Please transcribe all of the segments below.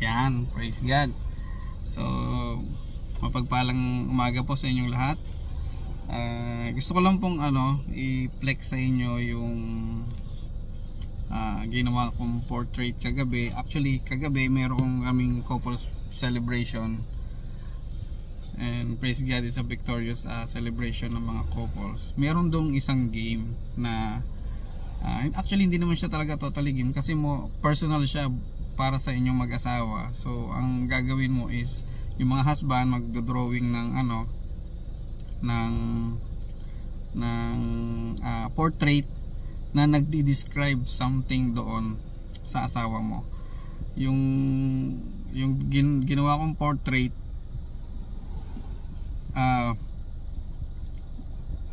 Yan, praise God. So, mapagpalang umaga po sa inyong lahat. Gusto ko lang pong i-flex sa inyo yung ginawa kong portrait kagabi. Actually, kagabi meron kaming couples celebration. And praise God, it's a victorious celebration ng mga couples. Meron dong isang game na actually hindi naman siya talaga totally game kasi personal siya para sa inyong mag-asawa. So ang gagawin mo is yung mga husband magdo-drawing ng portrait na nagdi-describe something doon sa asawa mo. Yung ginawa kong portrait,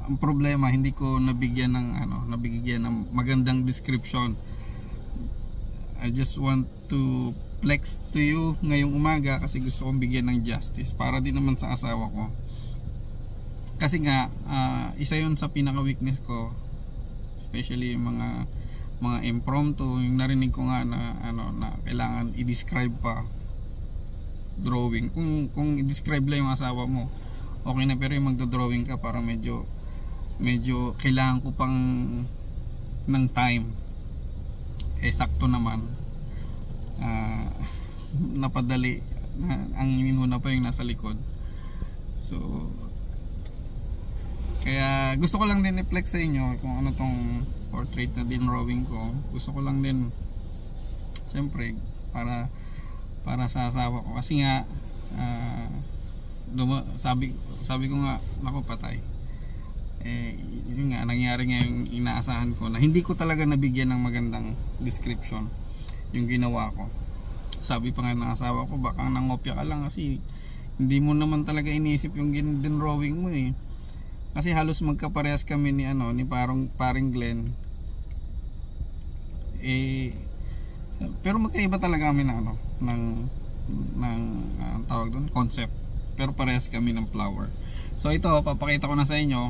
ang problema hindi ko nabigyan ng magandang description. I just want to flex to you ngayong umaga kasi gusto kong bigyan ng justice para din naman sa asawa ko. Kasi nga isa yun sa pinaka weakness ko, especially yung mga impromptu. Yung narinig ko nga na kailangan i-describe pa drawing. Kung i-describe lang yung asawa mo okay na, pero yung magdo-drawing ka para medyo kailangan ko pang ng time, sakto naman. Napadali ang inuna pa yung nasa likod. So kaya gusto ko lang din i-flex sa inyo kung ano tong portrait na drawing ko. Gusto ko lang din siyempre para sa asawa ko kasi nga sabi ko nga naku patay. Yun nga nangyari nga yung inaasahan ko na hindi ko talaga nabigyan ng magandang description yung ginawa ko. Sabi pa nga ng asawa ko, baka nangopya ka lang kasi hindi mo naman talaga iniisip yung drawing mo eh. Kasi halos magkaparehas kami ni paring Glenn. Pero magkaiba talaga kami ng tawag doon, concept. Pero parehas kami ng flower. So ito, papakita ko na sa inyo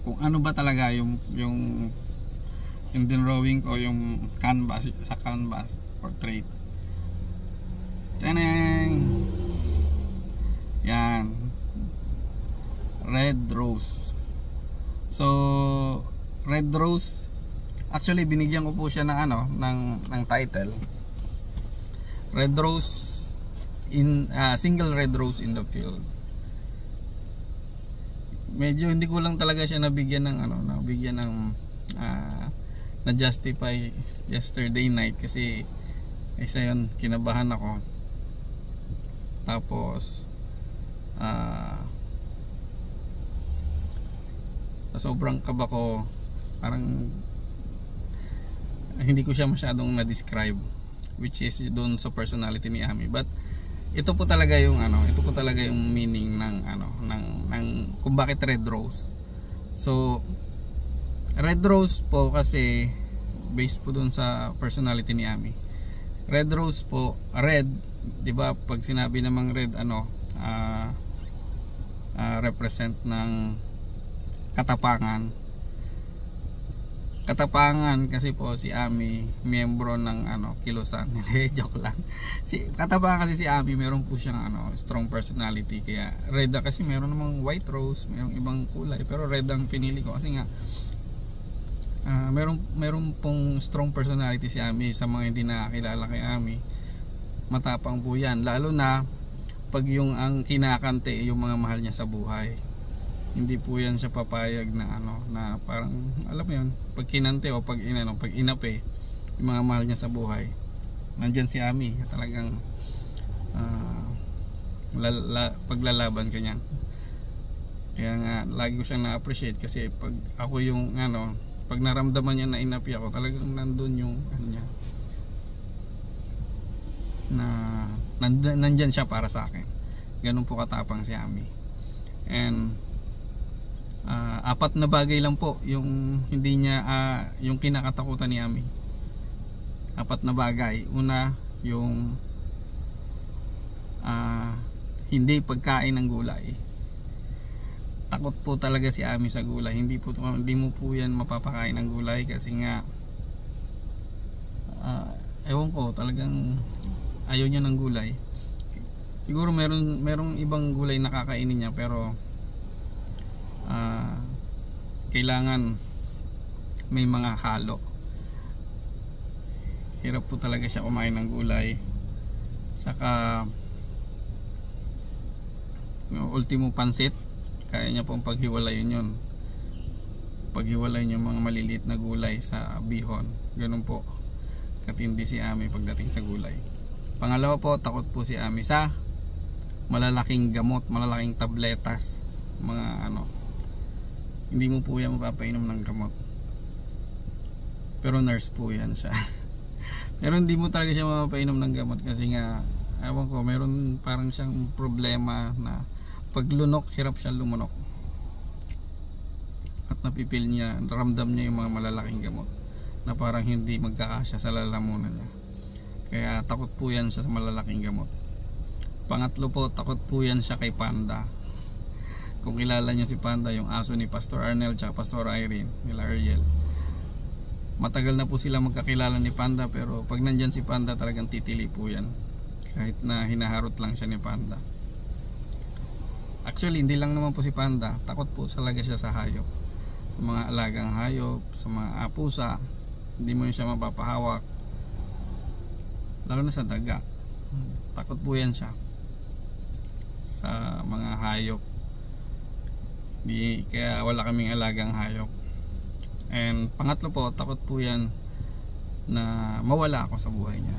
kung ano ba talaga yung drawing ko, yung canvas, sa canvas portrait. Taneng! Yan, red rose. So red rose, actually binigyan ko po siya ng title, red rose in single red rose in the field. Medyo hindi ko lang talaga siya nabigyan ng na justify yesterday night kasi isa yun, kinabahan ako. Tapos sobrang kaba ko, parang hindi ko siya masyadong na-describe, which is doon sa personality ni Ami. But ito po talaga yung meaning ng kung bakit red rose. So red rose po kasi based po doon sa personality ni Ami. Red rose po, red, 'di ba? Pag sinabi namang red represent ng katapangan kasi po si Ami miyembro ng Kilusan. Joke lang. Katapangan kasi si Ami, meron po siyang strong personality, kaya red kasi meron namang white rose, merong ibang kulay, pero red ang pinili ko kasi nga meron pong strong personality si Ami. Sa mga hindi nakakilala kay Ami, matapang po yan, lalo na pag ang kinakante yung mga mahal niya sa buhay. Hindi po yan siya papayag na parang alam mo yun, pag kinante o pag inape yung mga mahal niya sa buhay. Nandyan si Ami, talagang paglalaban kanya. Kaya nga lagi ko siyang na-appreciate kasi pag ako yung pag naramdaman niya na inapi ako, talagang nandun yung nandyan siya para sa akin. Ganun po katapang si Ami. And apat na bagay lang po yung hindi niya yung kinakatakutan ni Ami. Apat na bagay. Una, yung hindi pagkain ng gulay. Takot po talaga si Ami sa gulay. Hindi mo po yan mapapakain ng gulay kasi nga ewan ko, talagang ayaw niya ng gulay. Siguro merong ibang gulay na kakainin niya, pero kailangan may mga halo. Hirap po talaga siya kumain ng gulay. Saka ultimo pansit, kaya niya pong paghiwalayin yun. Paghiwalayin yung mga maliliit na gulay sa bihon. Ganun po katindi si Ami pagdating sa gulay. Pangalawa po, takot po si Ami sa malalaking gamot, malalaking tabletas, mga ano. Hindi mo po yan mapapainom ng gamot. Pero nurse po yan siya. Pero hindi mo talaga siya mapapainom ng gamot kasi nga, ewan ko, meron parang siyang problema na pag lunok, hirap siya lumunok. At napipil niya, ramdam niya yung mga malalaking gamot na parang hindi magkakasya sa lalamunan niya. Kaya takot po yan siya sa malalaking gamot. Pangatlo po, takot po yan siya kay Panda. Kung kilala niyo si Panda, yung aso ni Pastor Arnel at Pastor Irene, nila Ariel. Matagal na po sila magkakilala ni Panda, pero pag nandyan si Panda talagang titili po yan. Kahit na hinaharot lang siya ni Panda. Actually, hindi lang naman po si Panda, takot po talaga siya sa hayop. Sa mga alagang hayop, sa mga pusa, hindi mo siya mapapahawak. Lalo na sa daga, takot po yan siya sa mga hayop. Kaya wala kaming alagang hayop. And pangatlo po, takot po yan na mawala ako sa buhay niya.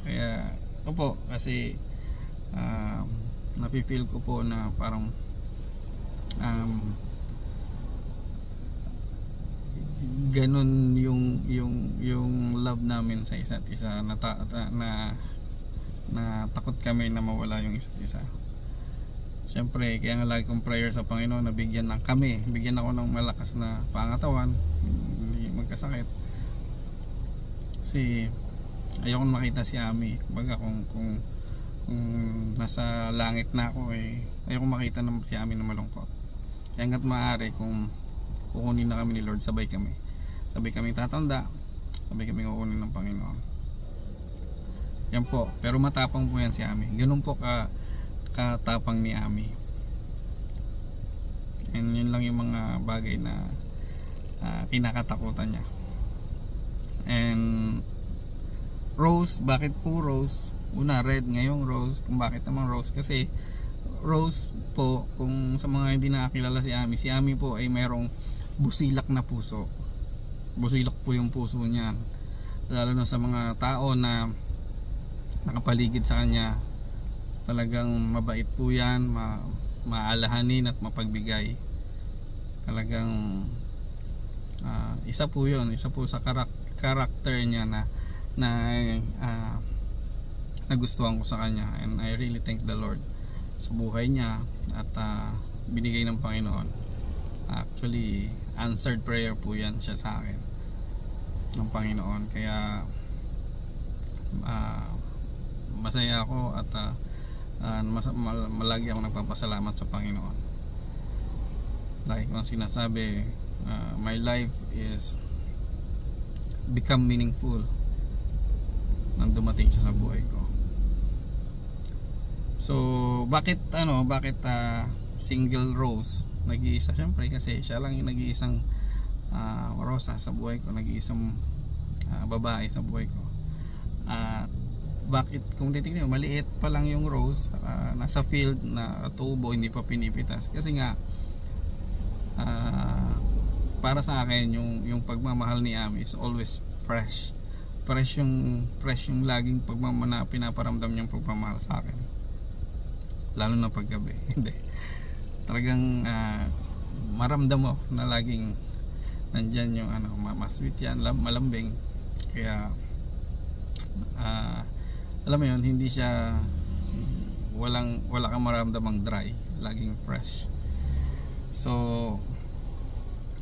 Kaya opo, kasi napipil ko po na parang ganun yung love namin sa isa't isa, na takot kami na mawala yung isa't isa. Siyempre, kaya nga lagi kong prayer sa Panginoon na bigyan ako ng malakas na pangatawan, hindi magkasakit. Kasi ayoko makita si Ami. Baga kung nasa langit na ako, ayoko makita si Ami na malungkot. Kaya hanggat maaari, kung kukunin na kami ni Lord, sabay kami tatanda, sabay kami kukunin ng Panginoon. Yan po. Pero matapang po yan si Ami. Ganun po katapang ni Ami. And yun lang yung mga bagay na kinakatakutan niya. And Rose, bakit po Rose? Una, red, ngayong Rose. Kung bakit naman Rose? Kasi Rose po, kung sa mga hindi nakakilala si Ami po ay mayroong busilak na puso. Busilak po yung puso niya, lalo na sa mga tao na nakapaligid sa kanya. Talagang mabait po yan, maalahanin at mapagbigay. Talagang isa po yun, isa po sa karakter niya na nagustuhan ko sa kanya. And I really thank the Lord sa buhay niya at binigay ng Panginoon. Actually, answered prayer po yan siya sa akin ng Panginoon. Kaya masaya ako at malagi ako nagpapasalamat sa Panginoon. Like ang sinasabi, my life is become meaningful nang dumating siya sa buhay ko. So bakit single Rose? Nag-iisa, syempre kasi siya lang yung nag-iisang rosa sa buhay ko, nag-iisang babae sa buhay ko. Bakit, kung titignan mo, maliit pa lang yung Rose, nasa field na tubo, hindi pa pinipitas. Kasi nga para sa akin yung pagmamahal ni Ami is always fresh yung laging pinaparamdam niyang pagmamahal sa akin, lalo na paggabi. Hindi, talagang maramdam mo na laging nandyan yung mas-sweet yan, malambing. Kaya alam mo yun, hindi siya wala kang maramdamang dry, laging fresh. So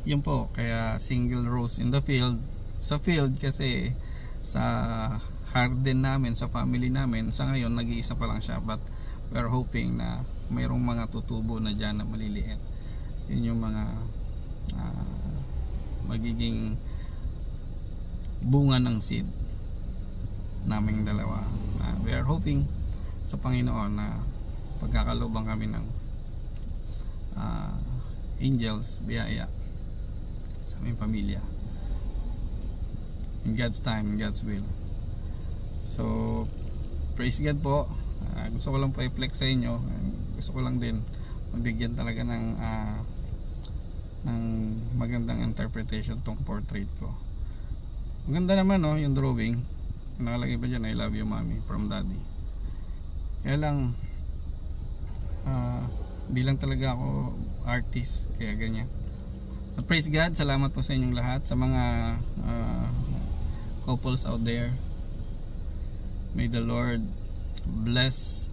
yun po, kaya single Rose in the field. Sa field kasi sa garden namin, sa family namin, sa ngayon nag-iisa pa lang siya, but we're hoping na mayroong mga tutubo na dyan na maliliit. Yun yung mga magiging bunga ng seed naming dalawa. We are hoping sa Panginoon na pagkakalubang kami ng angels, biyaya sa aming pamilya, in God's time, in God's will. So praise God po. Gusto ko lang po i-flex sa inyo. Gusto ko lang din mabigyan talaga ng magandang interpretation tong portrait ko. Maganda naman, no, yung drawing. Nakalagay ba dyan, I love you mommy from daddy. Kaya lang di lang talaga ako artist, kaya ganyan. But praise God, salamat po sa inyong lahat, sa mga couples out there. May the Lord bless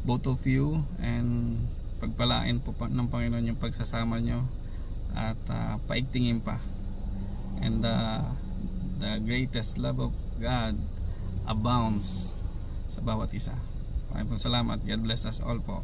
both of you, and pagpalain po ng Panginoon yung pagsasama nyo, at paigtingin pa, and the greatest love of God abounds sa bawat isa. Maraming salamat. God bless us all po.